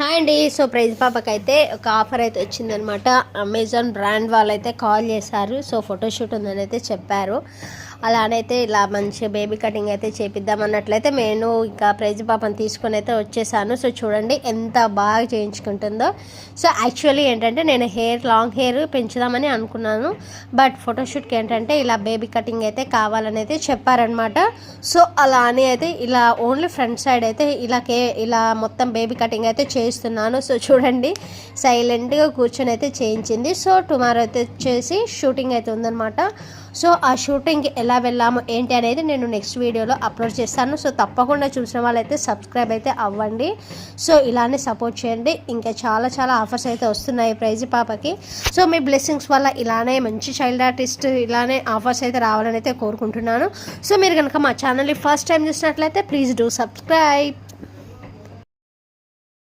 Hi అండి. So praise పాపకైతే ఒక offer అయితే వచ్చిందనమాట. అమెజాన్ బ్రాండ్ వాళ్ళైతే కాల్ చేశారు. సో ఫోటోషూట్ ఉందని అయితే చెప్పారు. అలానైతే ఇలా మంచి బేబీ కటింగ్ అయితే చేపిద్దాం అన్నట్లయితే నేను ఇంకా ప్రైజ్ పాపని తీసుకొని అయితే వచ్చేసాను. సో చూడండి ఎంత బాగా చేయించుకుంటుందో. సో యాక్చువల్లీ ఏంటంటే నేను లాంగ్ హెయిర్ పెంచుదామని అనుకున్నాను. బట్ ఫోటోషూట్కి ఏంటంటే ఇలా బేబీ కటింగ్ అయితే కావాలని అయితే చెప్పారనమాట. సో అలా అని అయితే ఇలా ఓన్లీ ఫ్రంట్ సైడ్ అయితే ఇలా మొత్తం బేబీ కటింగ్ అయితే చేస్తున్నాను. సో చూడండి సైలెంట్గా కూర్చొని అయితే చేయించింది. సో టుమారో అయితే వచ్చేసి షూటింగ్ అయితే ఉందన్నమాట. సో ఆ షూటింగ్కి ఎలా వెళ్ళాము ఏంటి అనేది నేను నెక్స్ట్ వీడియోలో అప్లోడ్ చేస్తాను. సో తప్పకుండా చూసిన వాళ్ళైతే సబ్స్క్రైబ్ అయితే అవ్వండి. సో ఇలానే సపోర్ట్ చేయండి. ఇంకా చాలా చాలా ఆఫర్స్ అయితే వస్తున్నాయి ప్రైజ్ పాపకి. సో మీ బ్లెస్సింగ్స్ వల్ల ఇలానే మంచి చైల్డ్ ఆర్టిస్ట్ ఇలానే ఆఫర్స్ అయితే రావాలని అయితే కోరుకుంటున్నాను. సో మీరు కనుక మా ఛానల్ని ఫస్ట్ టైం చూసినట్లయితే ప్లీజ్ డూ సబ్స్క్రైబ్.